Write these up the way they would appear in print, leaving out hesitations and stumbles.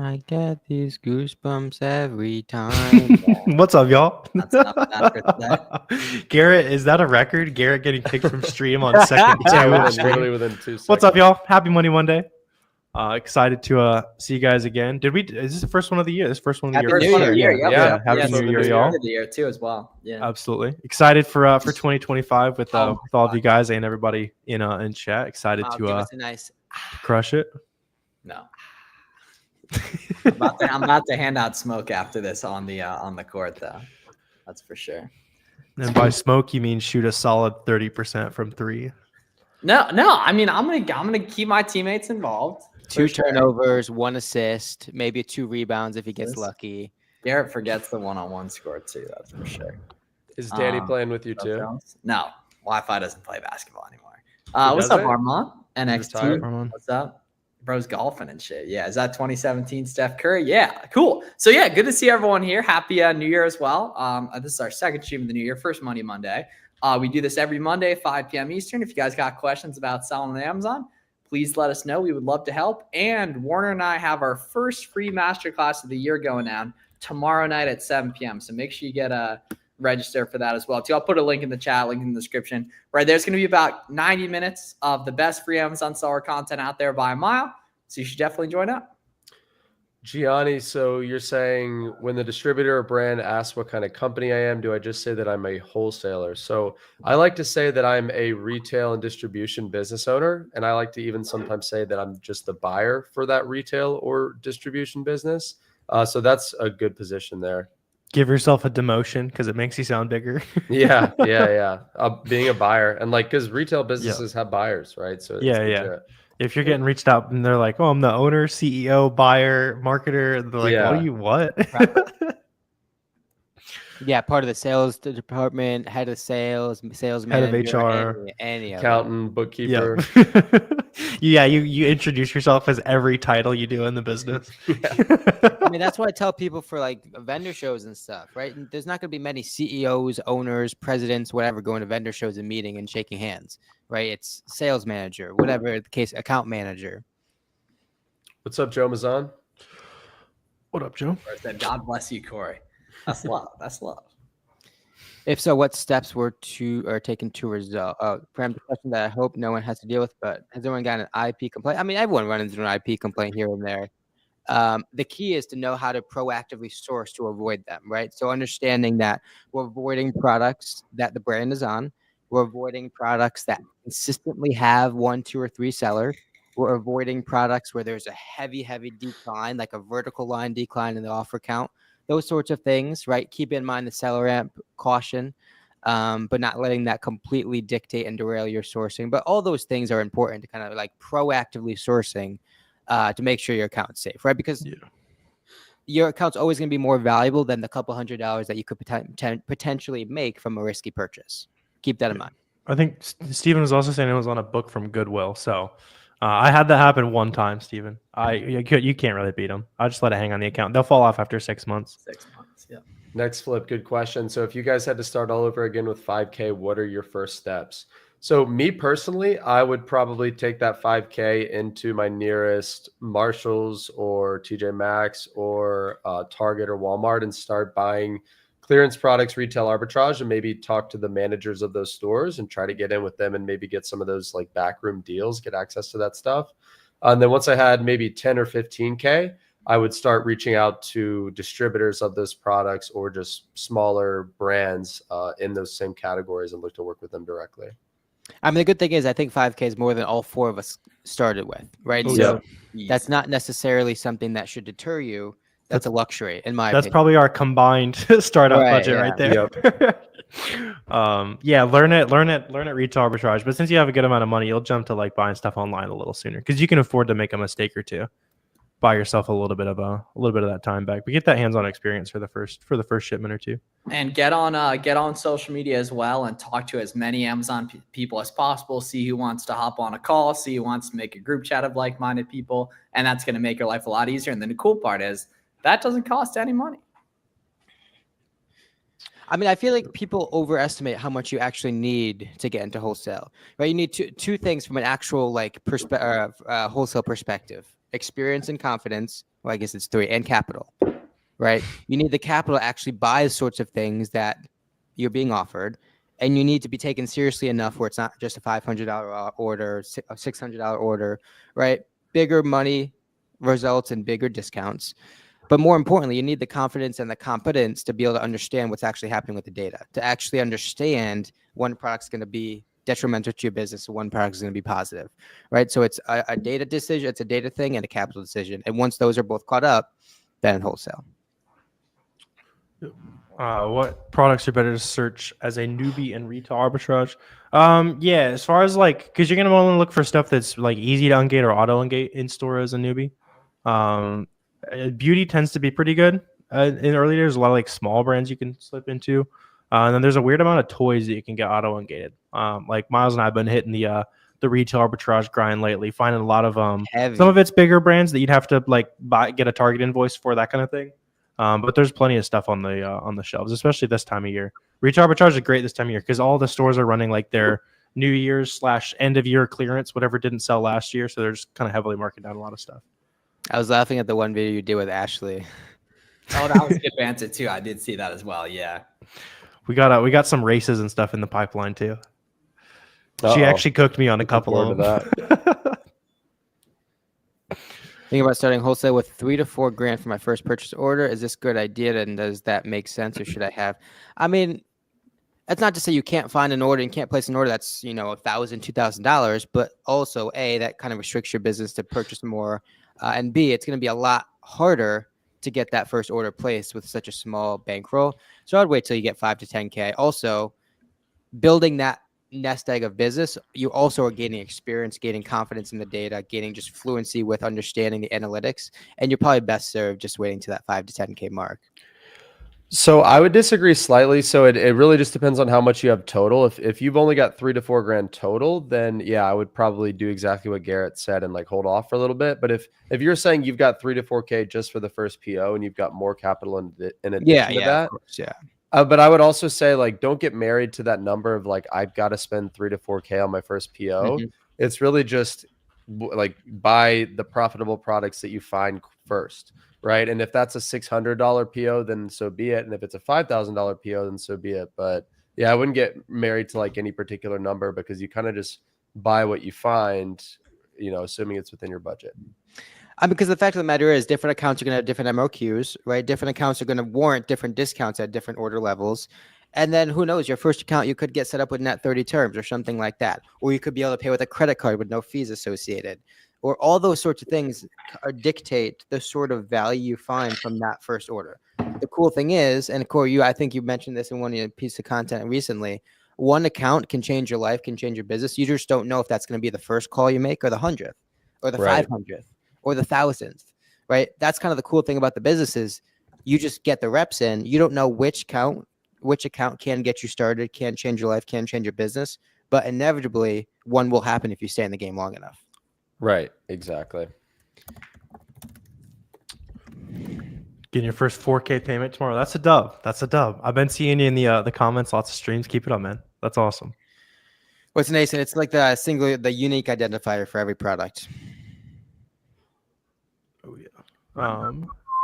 I get these goosebumps every time. What's up, y'all? That's enough of that for today. Garrett, is that a record? Garrett getting kicked from stream on second two. Yeah, of stream? literally within 2 seconds. What's up, y'all? Happy Monday. Excited to see you guys again. Is this the first one of the year? This first one of the Happy year. New First one of the Year. year. Yeah. Happy New Year, y'all. Of the year too, as well. Yeah. Absolutely excited for 2025 with Oh my all of you guys and everybody in chat. Excited Wow, to give us a nice. crush it. No. I'm about to hand out smoke after this on the court, though. That's for sure. And by smoke, you mean shoot a solid 30% from three. No. I mean, I'm gonna keep my teammates involved. 2 for sure. turnovers, 1 assist, maybe 2 rebounds if he gets lucky. Garrett forgets the one-on-one score too. That's for sure. Is Danny playing with you too? No, Wi-Fi doesn't play basketball anymore. He What's up, doesn't? Armand? NXT. Retired? Armand. What's up? Bro's golfing and shit. Yeah, is that 2017 Steph Curry? Yeah, cool. So yeah, good to see everyone here. Happy New Year as well. This is our second stream of the new year, first Money Monday. We do this every Monday, 5 p.m. Eastern. If you guys got questions about selling on Amazon, please let us know. We would love to help. And Warner and I have our first free masterclass of the year going down tomorrow night at 7 p.m. So make sure you get a register for that as well too. I'll put a link in the chat, link in the description. Right there's going to be about 90 minutes of the best free Amazon seller content out there by a mile. So you should definitely join up. Gianni, so you're saying when the distributor or brand asks what kind of company I am, do I just say that I'm a wholesaler? So I like to say that I'm a retail and distribution business owner. And I like to even sometimes say that I'm just the buyer for that retail or distribution business. So that's a good position there. Give yourself a demotion because it makes you sound bigger. Yeah. Being a buyer and because retail businesses have buyers, right? So it's legit. If you're getting reached out and they're like, "Oh, I'm the owner, CEO, buyer, marketer," they're like, Yeah. "What are you? What?" Yeah, part of the sales department, head of sales, sales Head of manager, HR, any of Accountant, bookkeeper. Yeah, you introduce yourself as every title you do in the business. them. I mean, that's why I tell people for like vendor shows and stuff, right? And there's not going to be many CEOs, owners, presidents, whatever, going to vendor shows and meeting and shaking hands, right? It's sales manager, whatever the case, account manager. What's up, Joe Mazan? What up, Joe? I said, God bless you, Corey. That's love. That's love. If so, what steps are taken to resolve? Perhaps a question that I hope no one has to deal with, but has anyone got an IP complaint? I mean, everyone runs into an IP complaint here and there. The key is to know how to proactively source to avoid them, right? So understanding that we're avoiding products that the brand is on. We're avoiding products that consistently have 1, 2, or 3 sellers. We're avoiding products where there's a heavy decline, like a vertical line decline in the offer count. Those sorts of things, right? Keep in mind the seller amp, caution, but not letting that completely dictate and derail your sourcing. But all those things are important to kind of like proactively sourcing to make sure your account's safe, right? Because your account's always going to be more valuable than the couple $100s that you could potentially make from a risky purchase. Keep that in mind. I think Steven was also saying it was on a book from Goodwill. So I had that happen one time, Steven. You can't really beat them. I just let it hang on the account. They'll fall off after 6 months. 6 months, yeah. Next flip, good question. So if you guys had to start all over again with 5K, what are your first steps? So me personally, I would probably take that 5K into my nearest Marshalls or TJ Maxx or Target or Walmart and start buying clearance products, retail arbitrage, and maybe talk to the managers of those stores and try to get in with them and maybe get some of those like backroom deals, get access to that stuff. And then once I had maybe 10 or 15K, I would start reaching out to distributors of those products or just smaller brands in those same categories and look to work with them directly. I mean, the good thing is I think 5K is more than all 4 of us started with, right? Oh, So that's not necessarily something that should deter you. That's a luxury, in my opinion. That's probably our combined startup budget right there. Learn it retail arbitrage. But since you have a good amount of money, you'll jump to like buying stuff online a little sooner because you can afford to make a mistake or two. Buy yourself a little bit of that time back, but get that hands-on experience for the first shipment or two. And get on social media as well and talk to as many Amazon people as possible. See who wants to hop on a call. See who wants to make a group chat of like-minded people, and that's going to make your life a lot easier. And then the cool part is that doesn't cost any money. I mean, I feel like people overestimate how much you actually need to get into wholesale, right? You need two things from an actual like wholesale perspective. experience and confidence. Well, I guess it's 3, and capital, right? You need the capital to actually buy the sorts of things that you're being offered, and you need to be taken seriously enough where it's not just a $500 order, a $600 order, right? Bigger money results in bigger discounts. But more importantly, you need the confidence and the competence to be able to understand what's actually happening with the data, to actually understand one product's going to be detrimental to your business and one product is going to be positive, right? So it's a data decision, it's a data thing and a capital decision. And once those are both caught up, then wholesale. What products are better to search as a newbie in retail arbitrage? Yeah, as far as like, because you're going to want to look for stuff that's like easy to ungate or auto ungate in store as a newbie. Beauty tends to be pretty good in early days. There's a lot of like small brands you can slip into, and then there's a weird amount of toys that you can get auto ungated. Like Miles and I have been hitting the retail arbitrage grind lately, finding a lot of some of it's bigger brands that you'd have to like get a Target invoice for, that kind of thing. But there's plenty of stuff on the shelves, especially this time of year. Retail arbitrage is great this time of year because all the stores are running like their New Year's / end of year clearance, whatever didn't sell last year. So they're just kind of heavily marking down a lot of stuff. I was laughing at the one video you did with Ashley. Oh, that was a good answer too. I did see that as well. Yeah. We got some races and stuff in the pipeline too. She actually cooked me on a couple of them. Thinking about starting wholesale with $3 to $4 grand for my first purchase order. Is this a good idea? And does that make sense, or should I have? I mean, that's not to say you can't find an order and can't place an order that's, $1,000, $2,000, but also A, that kind of restricts your business to purchase more, and B, it's going to be a lot harder to get that first order placed with such a small bankroll. So I'd wait till you get 5 to 10K. Also, building that nest egg of business, you also are gaining experience, gaining confidence in the data, gaining just fluency with understanding the analytics, and you're probably best served just waiting to that 5 to 10K mark. So I would disagree slightly. So it really just depends on how much you have total. If you've only got 3 to 4 grand total, then yeah, I would probably do exactly what Garrett said and like hold off for a little bit. But if you're saying you've got 3 to 4K just for the first PO and you've got more capital in addition to that, of course, yeah. But I would also say like don't get married to that number of like I've got to spend 3 to 4K on my first PO. It's really just like buy the profitable products that you find first. Right. And if that's a $600 PO, then so be it. And if it's a $5,000 PO, then so be it. But yeah, I wouldn't get married to like any particular number because you kind of just buy what you find, assuming it's within your budget. Because the fact of the matter is different accounts are going to have different MOQs, right? Different accounts are going to warrant different discounts at different order levels. And then who knows, your first account, you could get set up with net 30 terms or something like that. Or you could be able to pay with a credit card with no fees associated. Or all those sorts of things dictate the sort of value you find from that first order. The cool thing is, and Corey, I think you mentioned this in one of your pieces of content recently, one account can change your life, can change your business. You just don't know if that's going to be the first call you make or the 100th or the 500th or the 1000th, right? That's kind of the cool thing about the business is you just get the reps in. You don't know which account can get you started, can change your life, can change your business, but inevitably one will happen if you stay in the game long enough. Right. Exactly. Getting your first 4K payment tomorrow. That's a dub. I've been seeing you in the comments, lots of streams. Keep it up, man. That's awesome. What's nice, and it's like the unique identifier for every product. Oh yeah.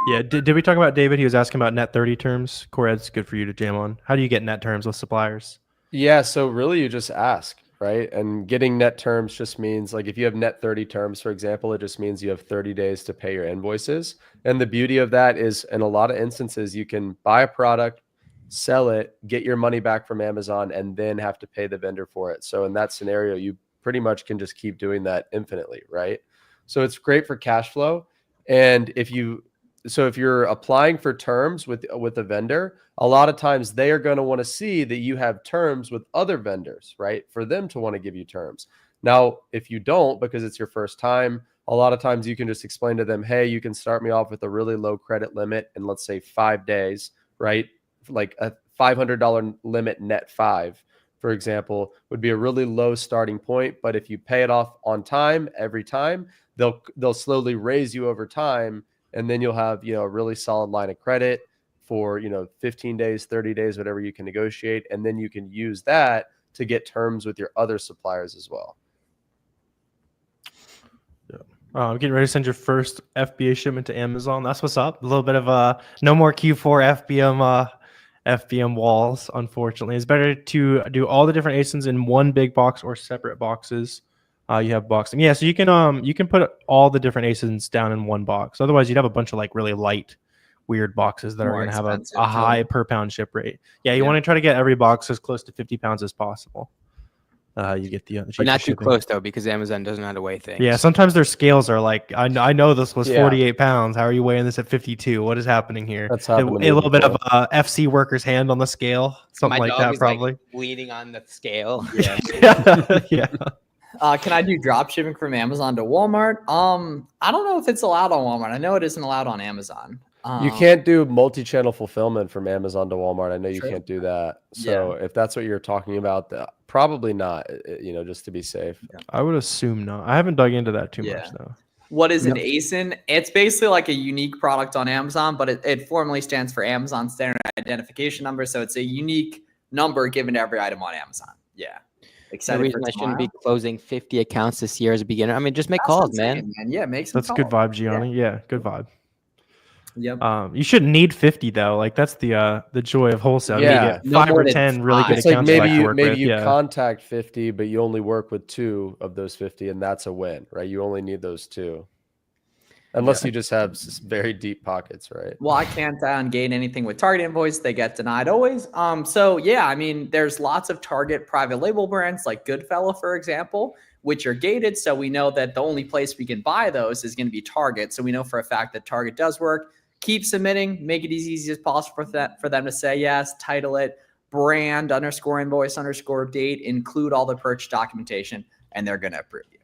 Yeah. Did we talk about David? He was asking about net 30 terms. Corey, that's good for you to jam on. How do you get net terms with suppliers? Yeah. So really, you just ask. Right. And getting net terms just means like if you have net 30 terms, for example, it just means you have 30 days to pay your invoices. And the beauty of that is in a lot of instances, you can buy a product, sell it, get your money back from Amazon, and then have to pay the vendor for it. So in that scenario, you pretty much can just keep doing that infinitely. Right. So it's great for cash flow. And if you're applying for terms with a vendor, a lot of times they are going to want to see that you have terms with other vendors, right? For them to want to give you terms. Now, if you don't, because it's your first time, a lot of times you can just explain to them, hey, you can start me off with a really low credit limit in, let's say, 5 days, right? Like a $500 limit net 5, for example, would be a really low starting point. But if you pay it off on time, every time, they'll slowly raise you over time. And then you'll have, a really solid line of credit for, 15 days, 30 days, whatever you can negotiate. And then you can use that to get terms with your other suppliers as well. Yeah. Getting ready to send your first FBA shipment to Amazon. That's what's up. A little bit of no more Q4 FBM walls. Unfortunately, it's better to do all the different ASINs in one big box or separate boxes. You have boxing, yeah. So you can put all the different ASINs down in one box. Otherwise, you'd have a bunch of like really light, weird boxes that are going to have a high per pound ship rate. Yeah, you want to try to get every box as close to 50 pounds as possible. You get the but not too shipping. close though, because Amazon doesn't know how to weigh things. Yeah, sometimes their scales are like, I know this was 48 pounds. How are you weighing this at 52? What is happening here? That's happened to me a little bit before. of FC worker's hand on the scale, something My like dog that, is, probably. like, bleeding on the scale. Yeah. Yeah. Can I do drop shipping from Amazon to Walmart? I don't know if it's allowed on Walmart. I know it isn't allowed on Amazon. You can't do multi-channel fulfillment from Amazon to Walmart. I know you Sure. can't do that. So if that's what you're talking about, probably not, just to be safe. I would assume not. I haven't dug into that too much, though. What is an ASIN? It's basically like a unique product on Amazon, but it formally stands for Amazon Standard Identification Number. So it's a unique number given to every item on Amazon. Yeah. The reason I shouldn't be closing 50 accounts this year as a beginner. I mean, just make calls, man. Yeah, make some That's calls. good vibe, Gianni. Yeah, good vibe. Yep. You shouldn't need 50 though. Like that's the joy of wholesale. Yeah. You get 5 or 10 really good It's like accounts. maybe you contact 50, but you only work with 2 of those 50, and that's a win, right? You only need those 2. Unless you just have very deep pockets, right? Well, I can't ungate anything with Target invoice. They get denied always. So yeah, I mean, there's lots of Target private label brands like Goodfellow, for example, which are gated. So we know that the only place we can buy those is going to be Target. So we know for a fact that Target does work. Keep submitting, make it as easy as possible for them to say yes, title it, brand _invoice_date, include all the purchase documentation, and they're going to approve you.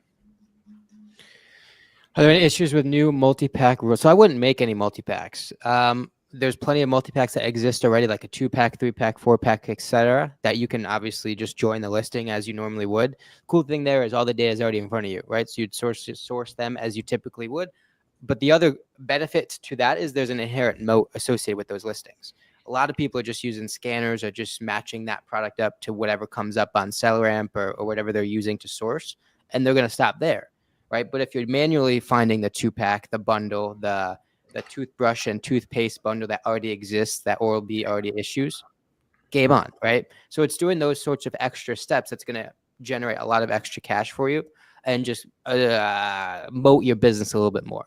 Are there any issues with new multi-pack rules? So I wouldn't make any multi-packs. There's plenty of multi-packs that exist already, like a 2-pack, 3-pack, 4-pack, etc., that you can obviously just join the listing as you normally would. Cool thing there is all the data is already in front of you, right? So you'd source them as you typically would. But the other benefit to that is there's an inherent moat associated with those listings. A lot of people are just using scanners or just matching that product up to whatever comes up on SellerAmp or whatever they're using to source, and they're going to stop there, right? But if you're manually finding the 2-pack, the bundle, the toothbrush and toothpaste bundle that already exists, that Oral-B already issues, game on, right? So it's doing those sorts of extra steps that's going to generate a lot of extra cash for you and just moat your business a little bit more.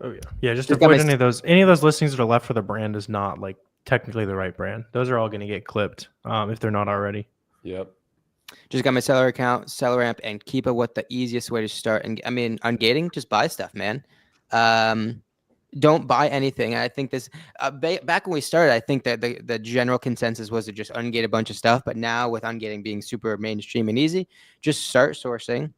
Oh yeah, yeah. Just avoid any of those listings that are left for the brand is not like technically the right brand. Those are all going to get clipped if they're not already. Yep. Just got my seller account, SellerAmp, and keep it what the easiest way to start. And I mean, on gating, just buy stuff, man. Don't buy anything. I think this back when we started, I think that the general consensus was to just ungate a bunch of stuff. But now with ungating being super mainstream and easy, just start sourcing.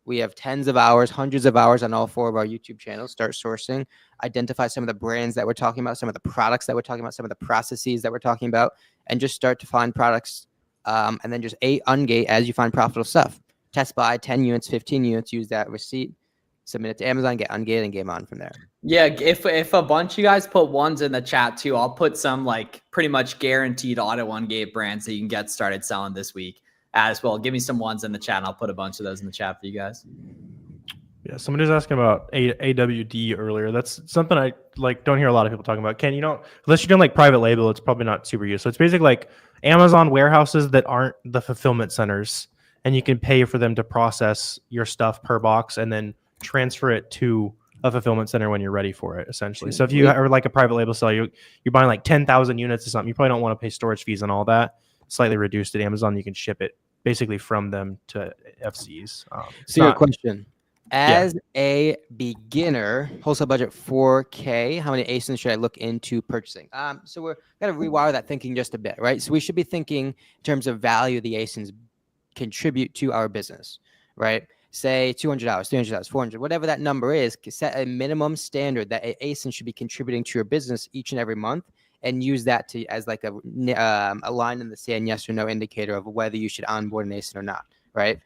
We have tens of hours, hundreds of hours on all 4 of our YouTube channels. Start sourcing, identify some of the brands that we're talking about, some of the products that we're talking about, some of the processes that we're talking about, and just start to find products. And then just ungate as you find profitable stuff. Test buy 10 units, 15 units, use that receipt, submit it to Amazon, get ungated, and game on from there. Yeah, if a bunch of you guys put ones in the chat too, I'll put some like pretty much guaranteed auto ungate brands that you can get started selling this week as well. Give me some ones in the chat, and I'll put a bunch of those in the chat for you guys. Yeah, somebody was asking about AWD earlier. That's something I don't hear a lot of people talking about. Ken, unless you're doing like private label, it's probably not super useful. So it's basically like Amazon warehouses that aren't the fulfillment centers, and you can pay for them to process your stuff per box and then transfer it to a fulfillment center when you're ready for it, essentially. So if you are like a private label seller, you're buying like 10,000 units or something, you probably don't want to pay storage fees and all that. Slightly reduced at Amazon, you can ship it basically from them to FCs. So your question, as a beginner, wholesale budget 4K, how many ASINs should I look into purchasing? So we're going to rewire that thinking just a bit, right? So we should be thinking in terms of value the ASINs contribute to our business, right? Say $200, $300, $400, whatever that number is, set a minimum standard that an ASIN should be contributing to your business each and every month, and use that as like a line in the sand, yes or no indicator of whether you should onboard an ASIN or not, right?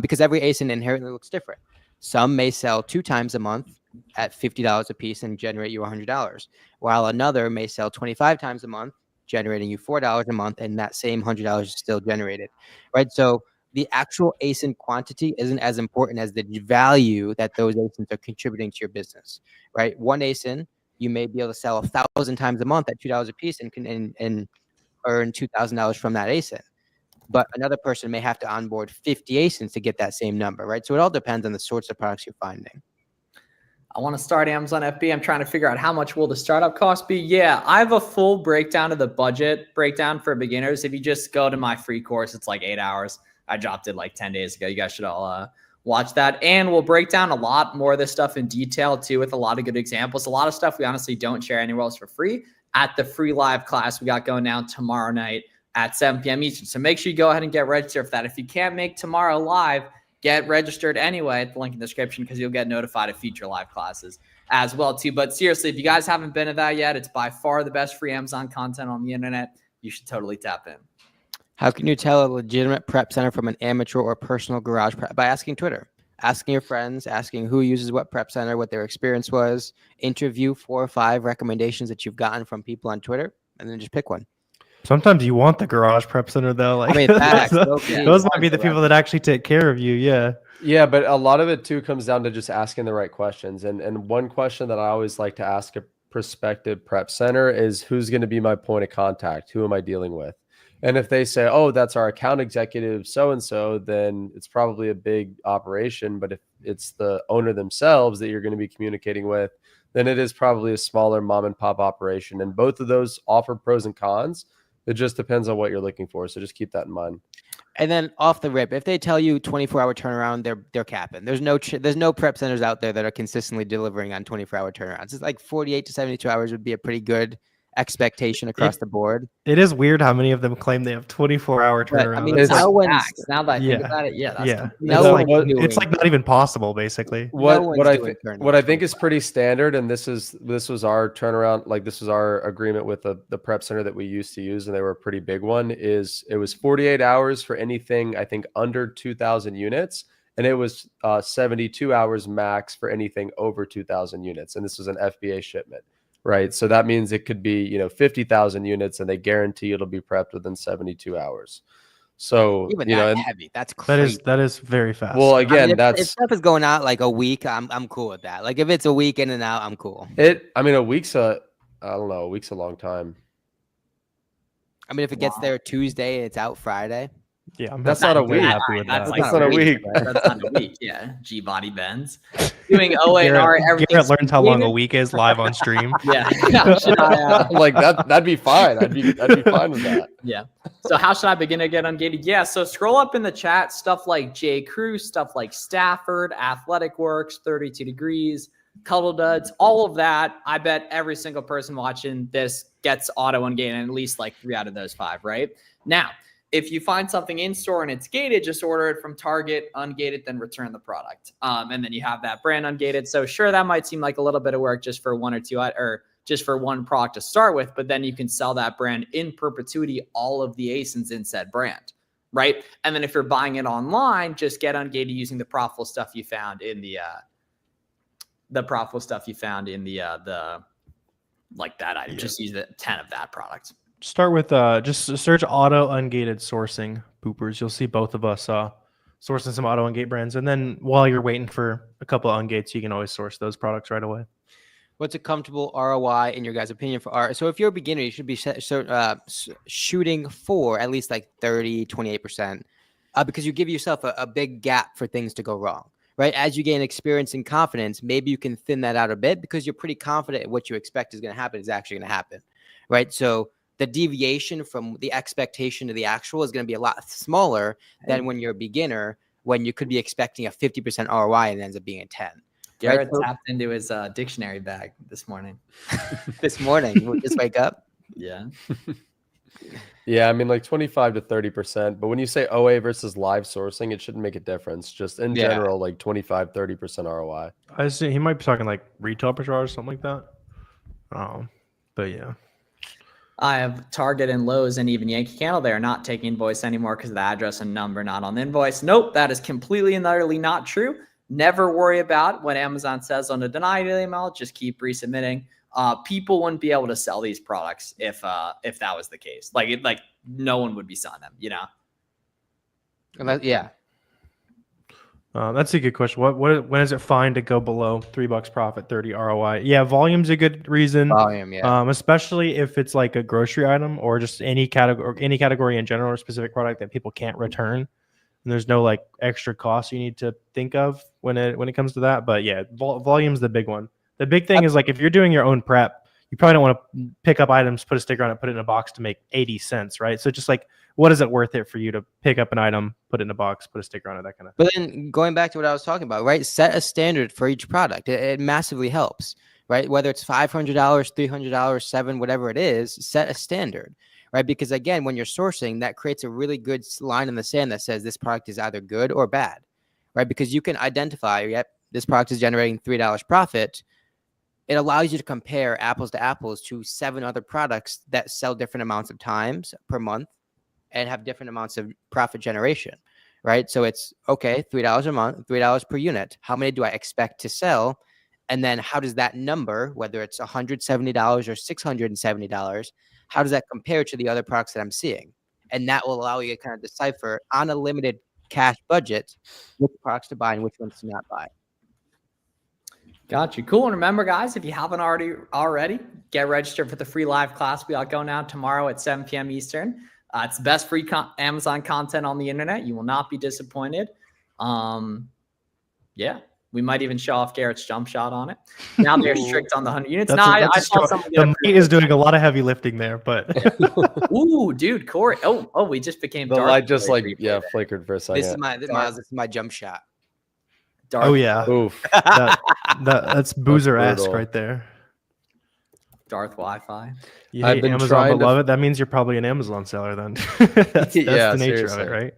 Because every ASIN inherently looks different. Some may sell 2 times a month at $50 a piece and generate you $100, while another may sell 25 times a month, generating you $4 a month, and that same $100 is still generated, right? So the actual ASIN quantity isn't as important as the value that those ASINs are contributing to your business, right? One ASIN, you may be able to sell 1,000 times a month at $2 a piece and earn $2,000 from that ASIN. But another person may have to onboard 50 ASINs to get that same number, right? So it all depends on the sorts of products you're finding. I want to start Amazon FBA. I'm trying to figure out how much will the startup cost be. Yeah, I have a full breakdown of the budget breakdown for beginners. If you just go to my free course, it's like 8 hours. I dropped it like 10 days ago. You guys should all watch that. And we'll break down a lot more of this stuff in detail too, with a lot of good examples. A lot of stuff we honestly don't share anywhere else for free at the free live class we got going down tomorrow night at 7 p.m. Eastern. So make sure you go ahead and get registered for that. If you can't make tomorrow live, get registered anyway at the link in the description, because you'll get notified of future live classes as well too. But seriously, if you guys haven't been to that yet, it's by far the best free Amazon content on the internet. You should totally tap in. How can you tell a legitimate prep center from an amateur or personal garage prep? By asking Twitter, asking your friends, asking who uses what prep center, what their experience was, interview 4 or 5 recommendations that you've gotten from people on Twitter, and then just pick one. Sometimes you want the garage prep center though. Like, I mean, facts, those might be the people that actually take care of you. Yeah. Yeah, but a lot of it too comes down to just asking the right questions. And one question that I always like to ask a prospective prep center is, who's going to be my point of contact? Who am I dealing with? And if they say, oh, that's our account executive so-and-so, then it's probably a big operation. But if it's the owner themselves that you're going to be communicating with, then it is probably a smaller mom and pop operation. And both of those offer pros and cons. It just depends on what you're looking for. So just keep that in mind. And then off the rip, if they tell you 24-hour turnaround, they're capping. There's no prep centers out there that are consistently delivering on 24-hour turnarounds. It's like 48 to 72 hours would be a pretty good expectation across the board. It is weird how many of them claim they have 24-hour turnaround. I mean, it's no like one's, facts. Now that I think about it, yeah, that's it's like not even possible, basically. What I think is pretty standard, and this was our turnaround, like this was our agreement with the prep center that we used to use, and they were a pretty big one, is it was 48 hours for anything I think under 2,000 units, and it was 72 hours max for anything over 2,000 units, and this was an FBA shipment. Right. So that means it could be, 50,000 units, and they guarantee it'll be prepped within 72 hours. So, even that heavy, that's crazy. That is very fast. Well, again, if stuff is going out like a week, I'm cool with that. Like if it's a week in and out, I'm cool. A week's a long time. I mean, if it gets there Tuesday and it's out Friday. Yeah, that's not a week. That's not a week. That's not a week. Yeah, G-body bends. Doing OA and R, Garrett learns how long a week is live on stream. Yeah. Like that'd be fine. I'd be fine with that. Yeah. So how should I begin to get ungated? Yeah. So scroll up in the chat, stuff like J. Crew, stuff like Stafford, Athletic Works, 32 Degrees, Cuddle Duds, all of that. I bet every single person watching this gets auto ungated, and at least like 3 out of those 5, right? Now, if you find something in store and it's gated, just order it from Target, ungated, then return the product. And then you have that brand ungated. So sure, that might seem like a little bit of work just for 1 or 2, or just for one product to start with, but then you can sell that brand in perpetuity, all of the ASINs in said brand, right? And then if you're buying it online, just get ungated using the profitable stuff you found in the like that item. Yeah. Just use the 10 of that product. Start with just search auto ungated sourcing poopers. You'll see both of us sourcing some auto ungate brands, and then while you're waiting for a couple of ungates, you can always source those products right away. What's a comfortable ROI in your guys' opinion for R? So if you're a beginner, you should be shooting for at least like 30, 28%, because you give yourself a big gap for things to go wrong, right? As you gain experience and confidence, maybe you can thin that out a bit because you're pretty confident what you expect is going to happen is actually going to happen, right? So the deviation from the expectation to the actual is going to be a lot smaller than when you're a beginner, when you could be expecting a 50% ROI and it ends up being a 10. Garrett tapped into his dictionary bag this morning. This morning, we'll just wake up. Yeah. Yeah, I mean like 25 to 30%. But when you say OA versus live sourcing, it shouldn't make a difference. Just in general, like 25, 30% ROI. I see he might be talking like retail arbitrage or something like that. But yeah. I have Target and Lowe's and even Yankee Candle. They are not taking invoice anymore because of the address and number not on the invoice. Nope, that is completely and utterly not true. Never worry about what Amazon says on the denied email. Just keep resubmitting. People wouldn't be able to sell these products if that was the case. Like no one would be selling them, Yeah. That's a good question. When is it fine to go below $3 profit, 30 ROI? Yeah, volume's a good reason. Volume, yeah. Especially if it's like a grocery item or just any category in general or specific product that people can't return. And there's no like extra cost you need to think of when it comes to that. But yeah, volume's the big one. The big thing is like if you're doing your own prep, you probably don't want to pick up items, put a sticker on it, put it in a box to make 80 cents, right? So just like, what is it worth it for you to pick up an item, put it in a box, put a sticker on it, that kind of thing. But then going back to what I was talking about, right? Set a standard for each product. It massively helps, right? Whether it's $500, $300, $700, whatever it is, set a standard, right? Because again, when you're sourcing, that creates a really good line in the sand that says this product is either good or bad, right? Because you can identify, yep, this product is generating $3 profit. It allows you to compare apples to apples to 7 other products that sell different amounts of times per month and have different amounts of profit generation, right? So it's, okay, $3 a month, $3 per unit. How many do I expect to sell? And then how does that number, whether it's $170 or $670, how does that compare to the other products that I'm seeing? And that will allow you to kind of decipher on a limited cash budget which products to buy and which ones to not buy. Got you. Cool. And remember, guys, if you haven't already, get registered for the free live class we got going out tomorrow at 7 p.m. Eastern. It's the best free Amazon content on the internet. You will not be disappointed. Yeah, we might even show off Garrett's jump shot on it. Now they're strict on the 100 units. I saw someone the meat is doing a lot of heavy lifting there, but ooh, dude, Corey. Oh, we just became the light just like flickered for a second. This is my jump shot. Darth. Oh yeah, oof. That's boozer-esque right there. Darth Wi-Fi. You hate Amazon but love it. That means you're probably an Amazon seller then. that's the nature of it, right?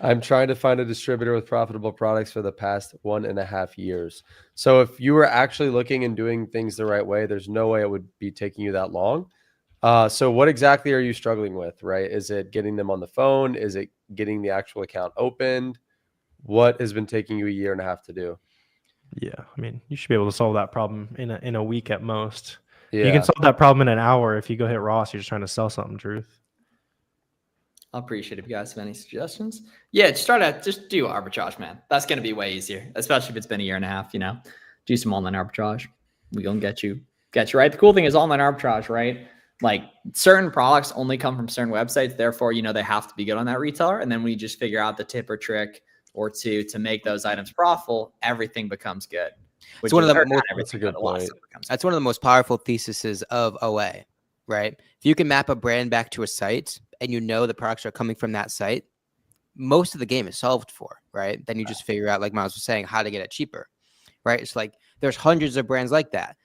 I'm trying to find a distributor with profitable products for the past 1.5 years. So if you were actually looking and doing things the right way, there's no way it would be taking you that long. So what exactly are you struggling with, right? Is it getting them on the phone? Is it getting the actual account opened? What has been taking you 1.5 years to do? Yeah, I mean, you should be able to solve that problem in a week at most. Yeah. You can solve that problem in an hour if you go hit Ross. You're just trying to sell something. Truth. I'll appreciate it if you guys have any suggestions. Yeah, just do arbitrage, man. That's gonna be way easier, especially if it's been 1.5 years. You know, do some online arbitrage. We gonna get you right. The cool thing is online arbitrage, right? Like certain products only come from certain websites, therefore, you know, they have to be good on that retailer. And then when you just figure out the tip or trick or two to make those items profitable, everything becomes good. It's one of the most. That's a good point. That's one of the most powerful theses of OA, right? If you can map a brand back to a site and you know the products are coming from that site, most of the game is solved for, right? Then you just figure out, like Miles was saying, how to get it cheaper, right? It's like there's hundreds of brands like that.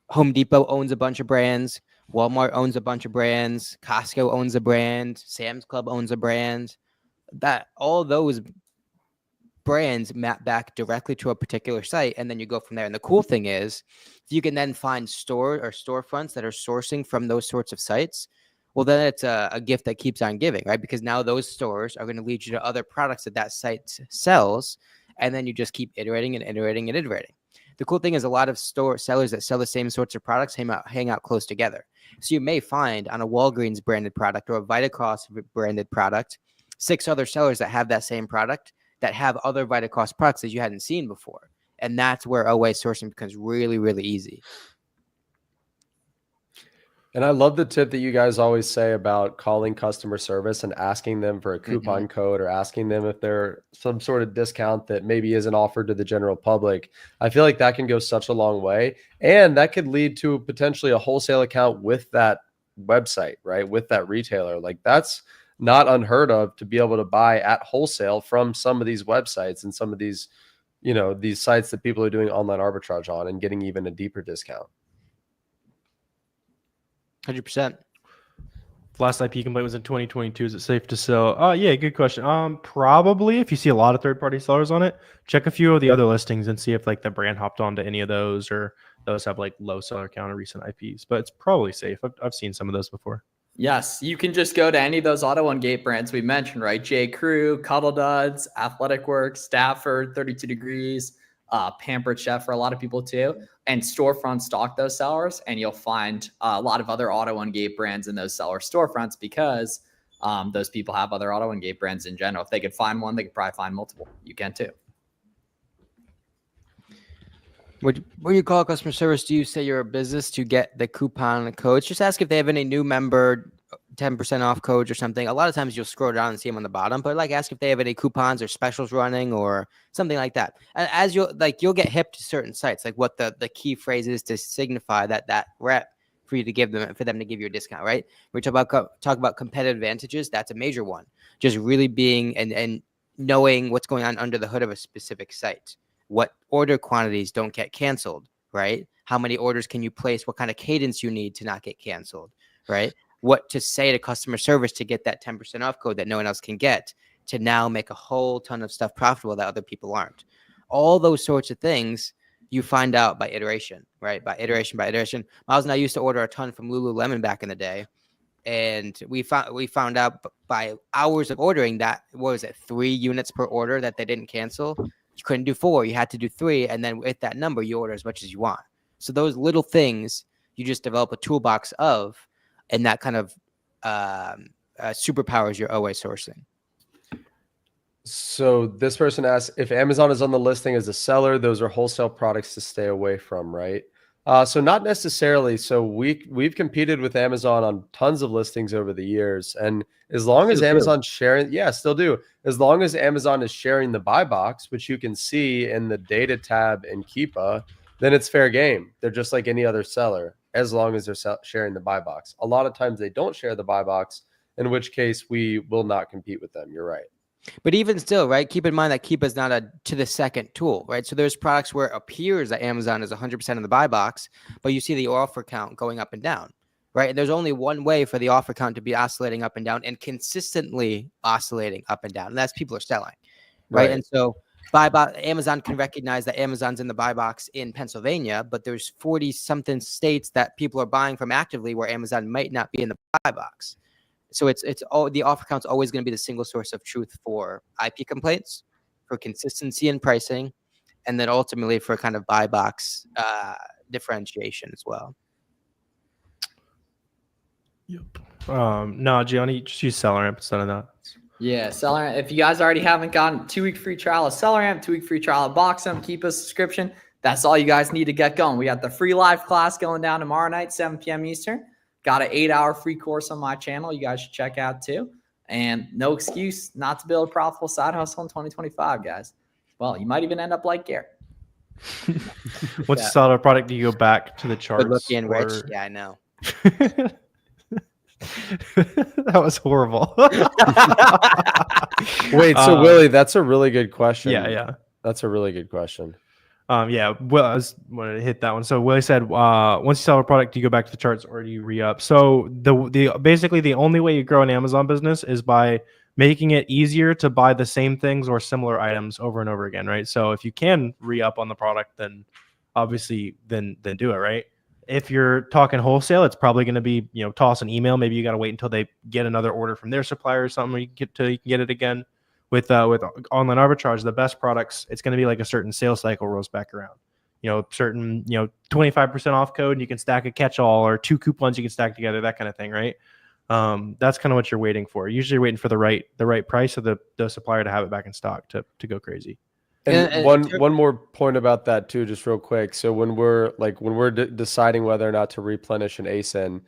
Home Depot owns a bunch of brands. Walmart owns a bunch of brands. Costco owns a brand. Sam's Club owns a brand. That all those brands map back directly to a particular site, and then you go from there. And the cool thing is, if you can then find storefronts that are sourcing from those sorts of sites, well, then it's a gift that keeps on giving, right? Because now those stores are going to lead you to other products that site sells, and then you just keep iterating and iterating and iterating. The cool thing is a lot of store sellers that sell the same sorts of products hang out close together. So you may find on a Walgreens branded product or a Vitacost branded product, 6 other sellers that have that same product that have other Vitacost products that you hadn't seen before. And that's where OA sourcing becomes really, really easy. And I love the tip that you guys always say about calling customer service and asking them for a coupon code or asking them if there's some sort of discount that maybe isn't offered to the general public. I feel like that can go such a long way. And that could lead to potentially a wholesale account with that website, right? With that retailer. Like that's not unheard of to be able to buy at wholesale from some of these websites and some of these, you know, these sites that people are doing online arbitrage on and getting even a deeper discount. 100%. Last IP complaint was in 2022. Is it safe to sell? Yeah, good question. Probably if you see a lot of third-party sellers on it, check a few of the other listings and see if like the brand hopped onto any of those or those have like low seller count or recent IPs. But it's probably safe. I've seen some of those before. Yes, you can just go to any of those Auto One Gate brands we mentioned, right? J. Crew, Cuddle Duds, Athletic Works, Stafford, 32 Degrees, Pampered Chef for a lot of people too. And storefronts stock those sellers, and you'll find a lot of other Auto One Gate brands in those seller storefronts because those people have other auto and gate brands in general. If they could find one, they could probably find multiple. You can too. When you call customer service, do you say you're a business to get the coupon codes? Just ask if they have any new member 10% off codes or something. A lot of times you'll scroll down and see them on the bottom, but like ask if they have any coupons or specials running or something like that. And as you'll get hip to certain sites, like what the key phrase is to signify that rep for you to give them, for them to give you a discount, right? We talk about competitive advantages. That's a major one. Just really being and knowing what's going on under the hood of a specific site. What order quantities don't get canceled, right? How many orders can you place? What kind of cadence you need to not get canceled, right? What to say to customer service to get that 10% off code that no one else can get to now make a whole ton of stuff profitable that other people aren't. All those sorts of things you find out by iteration, right? By iteration. Miles and I used to order a ton from Lululemon back in the day. And we found out by hours of ordering that, what was it, 3 units per order that they didn't cancel. You couldn't do 4, you had to do 3. And then with that number, you order as much as you want. So those little things you just develop a toolbox of, and that kind of superpowers your OA sourcing. So this person asks, if Amazon is on the listing as a seller, those are wholesale products to stay away from, right? So not necessarily. So we've competed with Amazon on tons of listings over the years. And as long as Amazon's sharing, still do. As long as Amazon is sharing the buy box, which you can see in the data tab in Keepa, then it's fair game. They're just like any other seller, as long as they're sharing the buy box. A lot of times they don't share the buy box, in which case we will not compete with them. You're right. But even still, right, keep in mind that Keepa is not a to the second tool, right? So there's products where it appears that Amazon is 100% in the buy box, but you see the offer count going up and down, right? And there's only one way for the offer count to be oscillating up and down and consistently oscillating up and down, and that's people are selling, right? And so Amazon can recognize that Amazon's in the buy box in Pennsylvania, but there's 40-something states that people are buying from actively where Amazon might not be in the buy box. So it's all, the offer count's always going to be the single source of truth for IP complaints, for consistency in pricing, and then ultimately for kind of buy box differentiation as well. Yep. No, Gianni, just use SellerAmp instead of that. Yeah, SellerAmp. If you guys already haven't gotten 2-week free trial of SellerAmp, 2-week free trial of Boxem, keep a subscription. That's all you guys need to get going. We got the free live class going down tomorrow night, 7 p.m. Eastern. Got an 8-hour free course on my channel. You guys should check out too. And no excuse not to build a profitable side hustle in 2025, guys. Well, you might even end up like Garrett. Once you sell a product, do you go back to the charts? Good looking, rich. Yeah, I know. That was horrible. Wait, so Willie, that's a really good question. Yeah. That's a really good question. Well, I was wanted to hit that one. So Willie said, once you sell a product, do you go back to the charts or do you re-up? So basically the only way you grow an Amazon business is by making it easier to buy the same things or similar items over and over again, right? So if you can re-up on the product, then obviously then do it, right? If you're talking wholesale, it's probably going to be, toss an email. Maybe you got to wait until they get another order from their supplier or something, or you can get it again. With online arbitrage, the best products, it's going to be like a certain sales cycle rolls back around. Certain 25% off code, and you can stack a catch-all, or 2 coupons you can stack together, that kind of thing, right? That's kind of what you're waiting for. Usually, you're waiting for the right price of the supplier to have it back in stock to go crazy. And one more point about that too, just real quick. So when we're deciding whether or not to replenish an ASIN,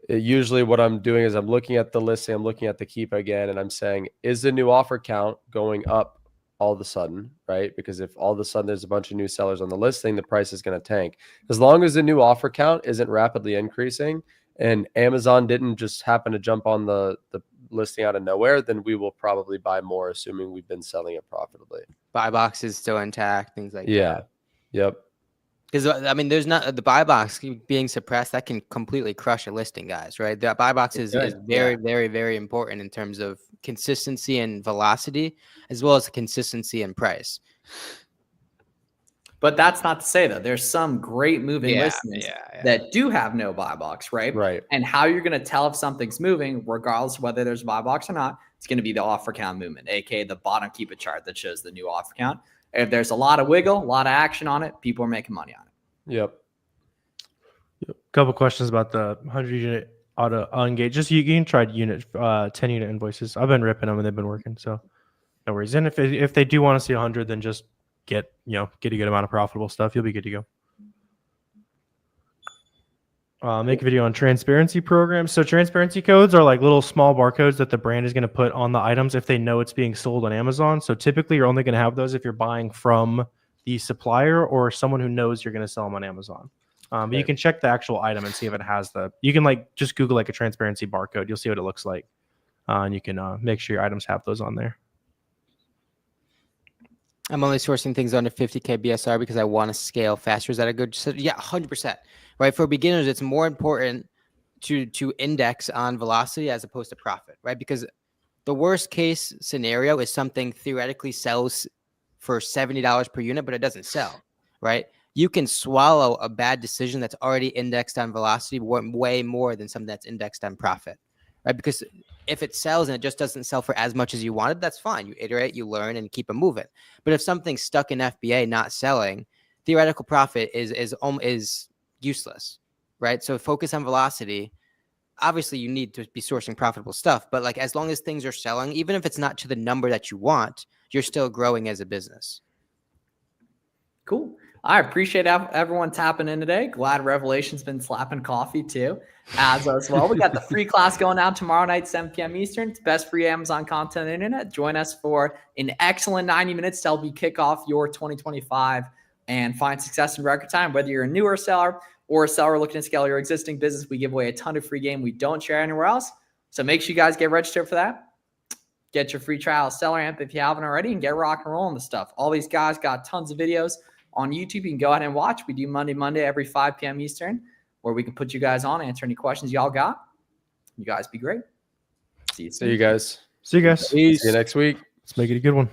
usually what I'm doing is I'm looking at the listing, I'm looking at the Keepa again, and I'm saying, is the new offer count going up all of a sudden, right? Because if all of a sudden there's a bunch of new sellers on the listing, the price is going to tank. As long as the new offer count isn't rapidly increasing and Amazon didn't just happen to jump on the listing out of nowhere, then we will probably buy more, assuming we've been selling it profitably. Buy box is still intact, things like that. Yeah. Yep. Because, there's not the buy box being suppressed. That can completely crush a listing, guys, right? The buy box is very, very, very important in terms of consistency and velocity, as well as consistency and price. But that's not to say, though, there's some great moving listings that do have no buy box, right? Right. And how you're going to tell if something's moving, regardless of whether there's a buy box or not, it's going to be the offer count movement, aka the bottom Keepa chart that shows the new offer count. If there's a lot of wiggle, a lot of action on it, people are making money on it. Yep. A couple questions about the 100 auto engage. Just you can try 10 unit invoices. I've been ripping them and they've been working, so no worries. And if they do want to see 100, then just get a good amount of profitable stuff. You'll be good to go. Make a video on transparency programs. So transparency codes are like little small barcodes that the brand is going to put on the items if they know it's being sold on Amazon. So typically you're only going to have those if you're buying from the supplier or someone who knows you're going to sell them on Amazon. But you can check the actual item and see if it has you can like just Google like a transparency barcode. You'll see what it looks like. And you can make sure your items have those on there. I'm only sourcing things under 50K BSR because I want to scale faster. Is that a good? Yeah, 100%. Right. For beginners, it's more important to index on velocity as opposed to profit, right? Because the worst case scenario is something theoretically sells for $70 per unit, but it doesn't sell, right? You can swallow a bad decision that's already indexed on velocity way more than something that's indexed on profit, right? Because if it sells and it just doesn't sell for as much as you wanted, that's fine. You iterate, you learn, and keep it moving. But if something's stuck in FBA not selling, theoretical profit is useless, right? So focus on velocity. Obviously, you need to be sourcing profitable stuff, but like as long as things are selling, even if it's not to the number that you want, you're still growing as a business. Cool. I appreciate everyone tapping in today. Glad Revelation's been slapping coffee too, as well. We got the free class going out tomorrow night, 7 p.m. Eastern. It's best free Amazon content on the internet. Join us for an excellent 90 minutes to help you kick off your 2025 and find success in record time. Whether you're a newer seller or a seller looking to scale your existing business, we give away a ton of free game we don't share anywhere else. So make sure you guys get registered for that. Get your free trial of Seller Amp if you haven't already and get rock and rolling the stuff. All these guys got tons of videos on YouTube. You can go ahead and watch. We do Monday every 5 p.m. Eastern, where we can put you guys on, answer any questions y'all got. You guys be great. See you soon. See you guys. See you guys. See you next week. Let's make it a good one.